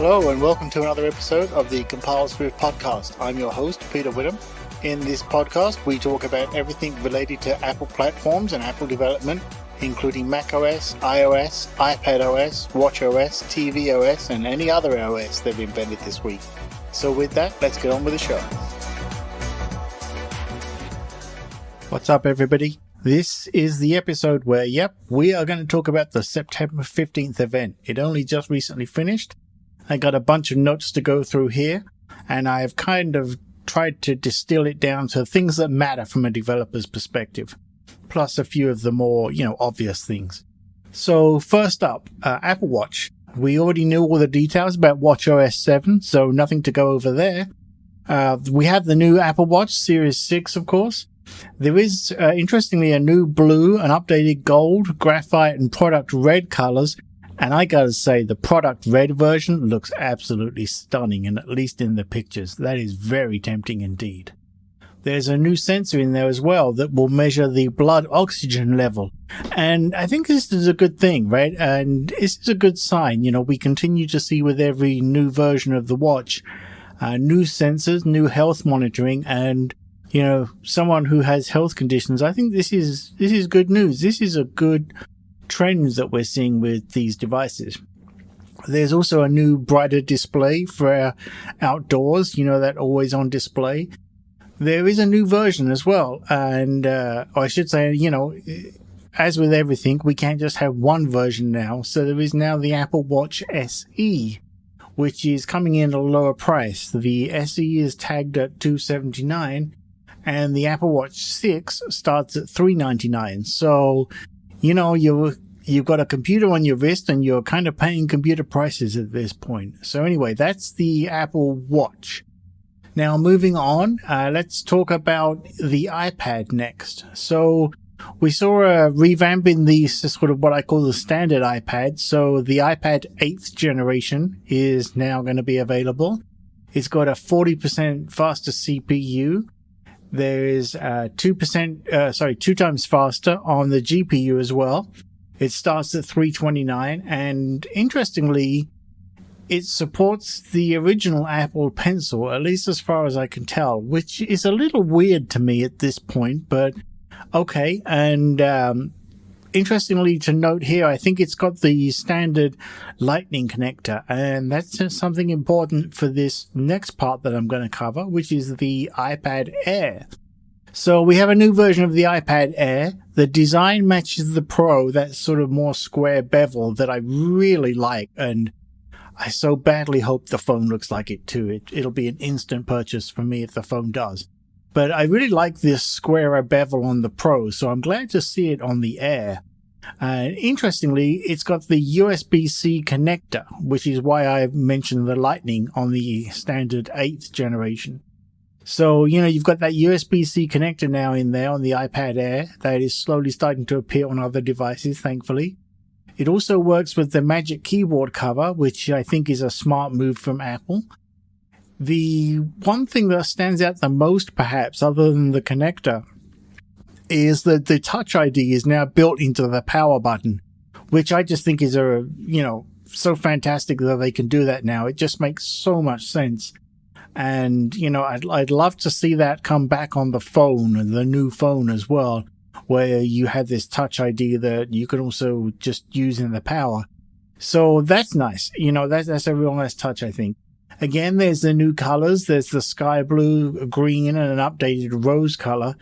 Hello and welcome to another episode of the CompileSwift podcast. I'm your host, Peter Whittam. In this podcast, we talk about everything related to Apple platforms and Apple development, including macOS, iOS, iPadOS, watchOS, tvOS, and any other OS they've invented this week. So with that, let's get on with the show. What's up, everybody? This is the episode where, we are going to talk about the September 15th event. It only just recently finished. I got a bunch of notes to go through here, and I have kind of tried to distill it down to things that matter from a developer's perspective, plus a few of the more, obvious things. So first up, Apple Watch. We already knew all the details about watchOS 7, so nothing to go over there. We have the new Apple Watch Series 6, of course. There is, interestingly, a new blue, an updated gold, graphite, and product red colors. And I gotta say, the product red version looks absolutely stunning, and at least in the pictures, that is very tempting indeed. There's a new sensor in there as well that will measure the blood oxygen level. And I think this is a good thing, right? And this is a good sign. We continue to see with every new version of the watch, new sensors, new health monitoring, and someone who has health conditions. I think this is good news. This is a good trends that we're seeing with these devices. There's also a new brighter display for outdoors, that always on display. There is a new version as well, and I should say, as with everything, we can't just have one version now. So there is now the Apple Watch SE, which is coming in at a lower price. The SE is tagged at $279, and the Apple Watch 6 starts at $399. So you've got a computer on your wrist and you're kind of paying computer prices at this point. So anyway, that's the Apple Watch. Now moving on, let's talk about the iPad next. So we saw a revamp in the sort of what I call the standard iPad. So the iPad 8th generation is now going to be available. It's got a 40% faster CPU. There is 2 times faster on the GPU as well. It starts at $329, and interestingly, it supports the original Apple Pencil, at least as far as I can tell, which is a little weird to me at this point, but okay. And interestingly to note here, I think it's got the standard Lightning connector, and that's something important for this next part that I'm going to cover, which is the iPad Air. So we have a new version of the iPad Air. The design matches the Pro, that sort of more square bevel that I really like, and I so badly hope the phone looks like it too. It'll be an instant purchase for me if the phone does. But I really like this squarer bevel on the Pro, so I'm glad to see it on the Air. Interestingly, it's got the USB-C connector, which is why I mentioned the Lightning on the standard 8th generation. So, you've got that USB-C connector now in there on the iPad Air that is slowly starting to appear on other devices, thankfully. It also works with the Magic Keyboard cover, which I think is a smart move from Apple. The one thing that stands out the most, perhaps, other than the connector, is that the TouchID is now built into the power button, which I just think is so fantastic that they can do that now. It just makes so much sense. And, I'd love to see that come back on the phone, the new phone as well, where you have this TouchID that you can also just use in the power. So that's nice. That's a real nice touch, I think. Again, there's the new colors. There's the sky blue, green, and an updated rose color.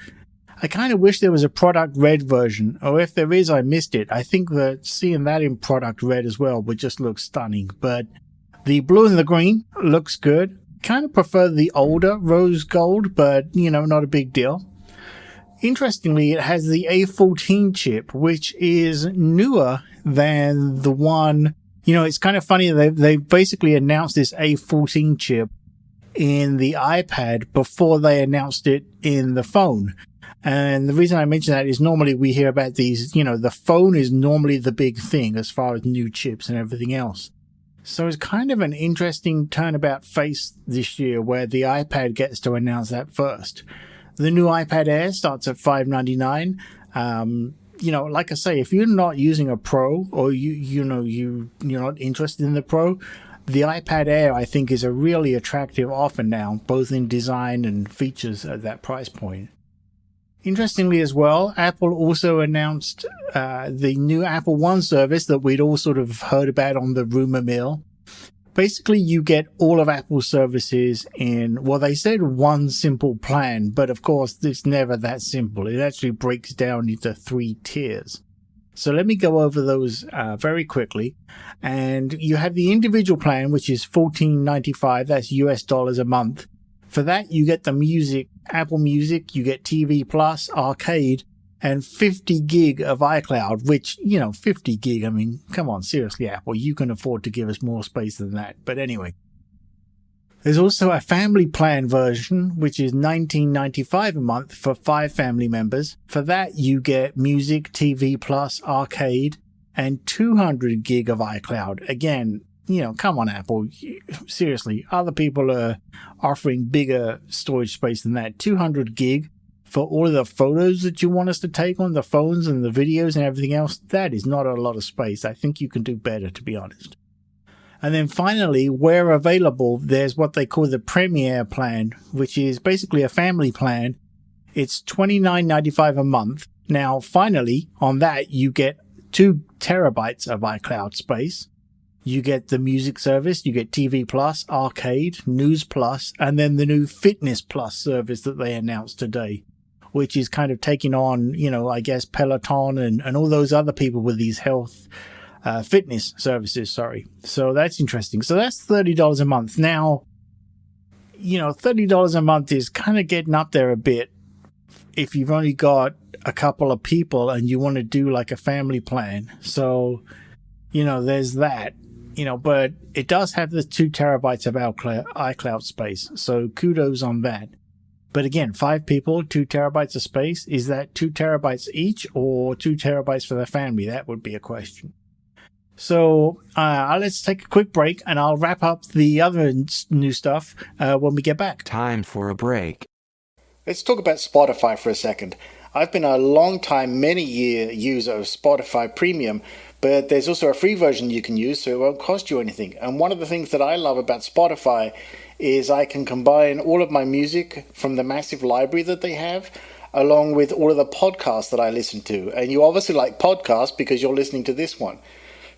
I kind of wish there was a product red version, or if there is, I missed it. I think that seeing that in product red as well would just look stunning. But the blue and the green looks good. Kind of prefer the older rose gold, but, not a big deal. Interestingly, it has the A14 chip, which is newer than the one, it's kind of funny. They basically announced this A14 chip in the iPad before they announced it in the phone. And the reason I mention that is normally we hear about these, the phone is normally the big thing as far as new chips and everything else. So it's kind of an interesting turnabout face this year where the iPad gets to announce that first. The new iPad Air starts at $599. Like I say, if you're not using a Pro or you're not interested in the Pro, The iPad Air, I think, is a really attractive offer now, both in design and features at that price point. Interestingly as well, Apple also announced the new AppleOne service that we'd all sort of heard about on the rumor mill. Basically, you get all of Apple's services in, well, they said one simple plan, but of course, it's never that simple. It actually breaks down into 3 tiers. So let me go over those very quickly. And you have the individual plan, which is $14.95. That's US dollars a month. For that, you get the music, Apple Music, you get TV Plus, Arcade, and 50 gig of iCloud, which, 50 gig, I mean, come on, seriously, Apple, you can afford to give us more space than that. But anyway, there's also a family plan version, which is $19.95 a month for 5 family members. For that, you get music, TV Plus, Arcade, and 200 gig of iCloud. Again, come on, Apple. Seriously, other people are offering bigger storage space than that. 200 gig for all of the photos that you want us to take on the phones and the videos and everything else. That is not a lot of space. I think you can do better, to be honest. And then finally, where available, there's what they call the Premier plan, which is basically a family plan. It's $29.95 a month. Now, finally, on that, you get 2 terabytes of iCloud space. You get the music service, you get TV Plus, Arcade, News Plus, and then the new Fitness Plus service that they announced today, which is kind of taking on, I guess, Peloton and all those other people with these health fitness services, So that's interesting. So that's $30 a month. Now, $30 a month is kind of getting up there a bit if you've only got a couple of people and you want to do like a family plan. So, there's that. But it does have the 2 terabytes of iCloud space. So kudos on that. But again, 5 people, 2 terabytes of space. Is that 2 terabytes each or 2 terabytes for the family? That would be a question. So let's take a quick break and I'll wrap up the other new stuff when we get back. Time for a break. Let's talk about Spotify for a second. I've been a long time, many-year user of Spotify Premium, but there's also a free version you can use, so it won't cost you anything. And one of the things that I love about Spotify is I can combine all of my music from the massive library that they have, along with all of the podcasts that I listen to. And you obviously like podcasts because you're listening to this one.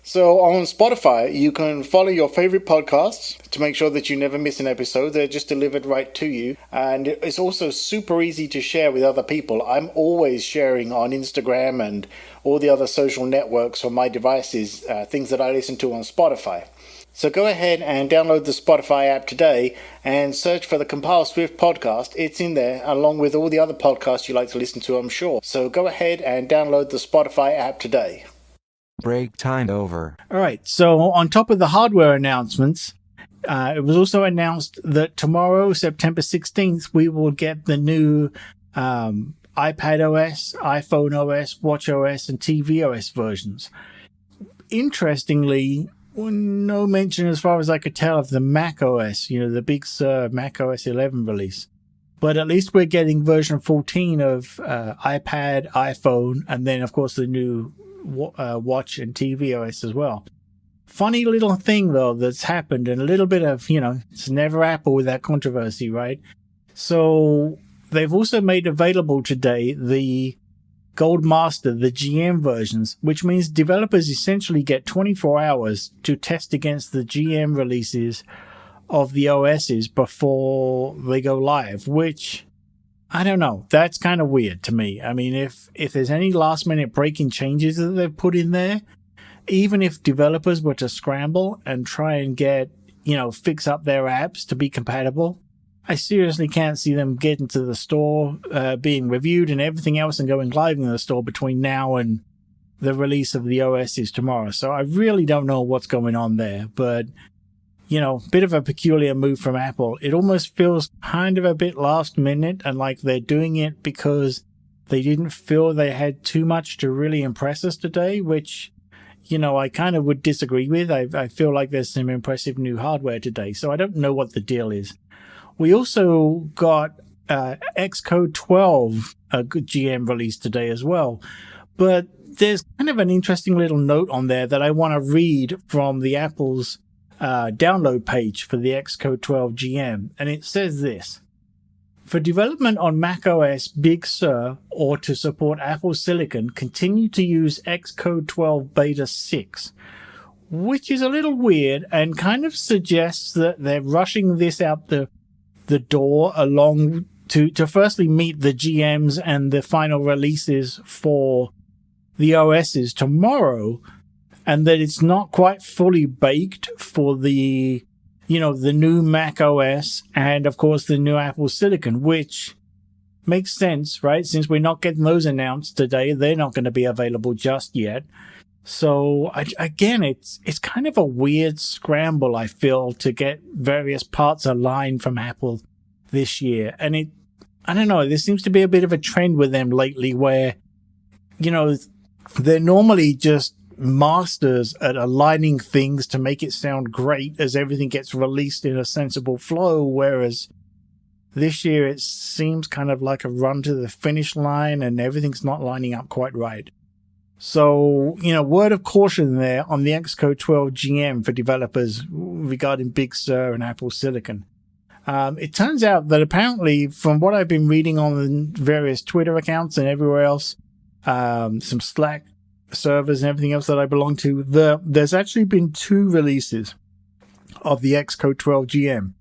So on Spotify, you can follow your favorite podcasts to make sure that you never miss an episode. They're just delivered right to you. And it's also super easy to share with other people. I'm always sharing on Instagram and all the other social networks on my devices, things that I listen to on Spotify. So go ahead and download the Spotify app today and search for the CompileSwift podcast. It's in there along with all the other podcasts you like to listen to, I'm sure. So go ahead and download the Spotify app today. Break time over. All right, so on top of the hardware announcements, it was also announced that tomorrow, September 16th, we will get the new iPad OS, iPhone OS, Watch OS, and TV OS versions. Interestingly, no mention as far as I could tell of the Mac OS, the Big Sur Mac OS 11 release. But at least we're getting version 14 of iPad, iPhone, and then, of course, the new Watch and TV OS as well. Funny little thing, though, that's happened, and a little bit of, it's never Apple with that controversy, right? So they've also made available today the Gold Master, the GM versions, which means developers essentially get 24 hours to test against the GM releases of the OSs before they go live, which, I don't know, that's kind of weird to me. I mean, if there's any last minute breaking changes that they've put in there, even if developers were to scramble and try and get, fix up their apps to be compatible, I seriously can't see them getting to the store, being reviewed and everything else and going live in the store between now and the release of the OSs tomorrow. So I really don't know what's going on there, but bit of a peculiar move from Apple. It almost feels kind of a bit last minute and like they're doing it because they didn't feel they had too much to really impress us today, which, I kind of would disagree with. I feel like there's some impressive new hardware today, so I don't know what the deal is. We also got Xcode 12, a good GM release today as well. But there's kind of an interesting little note on there that I want to read from the Apple's download page for the Xcode 12 GM, and it says this: for development on macOS Big Sur or to support Apple Silicon, continue to use Xcode 12 Beta 6, which is a little weird and kind of suggests that they're rushing this out the door along to firstly meet the GMs and the final releases for the OSs tomorrow, and that it's not quite fully baked for the new Mac OS and, of course, the new Apple Silicon, which makes sense, right? Since we're not getting those announced today, they're not going to be available just yet. So, again, it's kind of a weird scramble, I feel, to get various parts aligned from Apple this year. And I don't know, there seems to be a bit of a trend with them lately where, they're normally just masters at aligning things to make it sound great as everything gets released in a sensible flow, whereas this year it seems kind of like a run to the finish line and everything's not lining up quite right. So, word of caution there on the Xcode 12 GM for developers regarding Big Sur and Apple Silicon. It turns out that apparently, from what I've been reading on various Twitter accounts and everywhere else, some Slack servers and everything else that I belong to, there's actually been 2 releases of the Xcode 12 GM.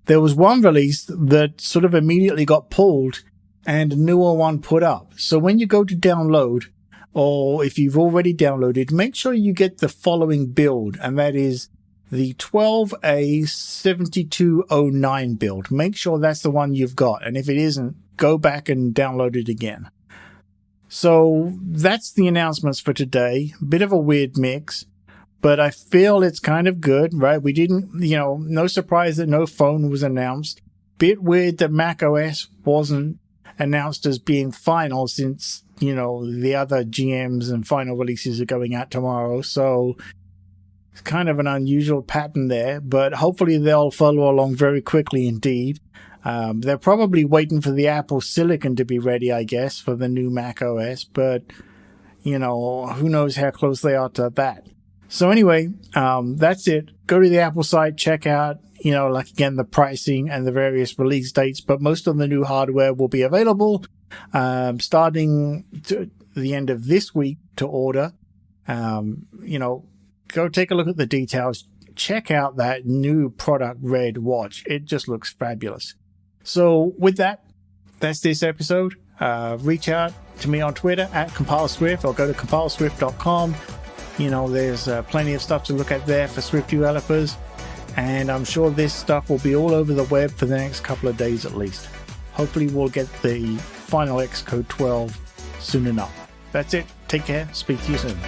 There was one release that sort of immediately got pulled and a newer one put up. So when you go to download, or if you've already downloaded, make sure you get the following build, and that is the 12A7209 build. Make sure that's the one you've got, and if it isn't, go back and download it again. So that's the announcements for today. Bit of a weird mix, but I feel it's kind of good, right? We didn't, no surprise that no phone was announced. Bit weird that macOS wasn't announced as being final since, the other GMs and final releases are going out tomorrow. So it's kind of an unusual pattern there, but hopefully they'll follow along very quickly indeed. They're probably waiting for the Apple Silicon to be ready, I guess, for the new Mac OS, but, who knows how close they are to that. So anyway, that's it. Go to the Apple site, check out, again, the pricing and the various release dates, but most of the new hardware will be available, starting to the end of this week to order. Go take a look at the details. Check out that new product red watch. It just looks fabulous. So with that, that's this episode. Reach out to me on Twitter at CompileSwift or go to CompileSwift.com. There's plenty of stuff to look at there for Swift developers. And I'm sure this stuff will be all over the web for the next couple of days at least. Hopefully we'll get the final Xcode 12 soon enough. That's it. Take care. Speak to you soon.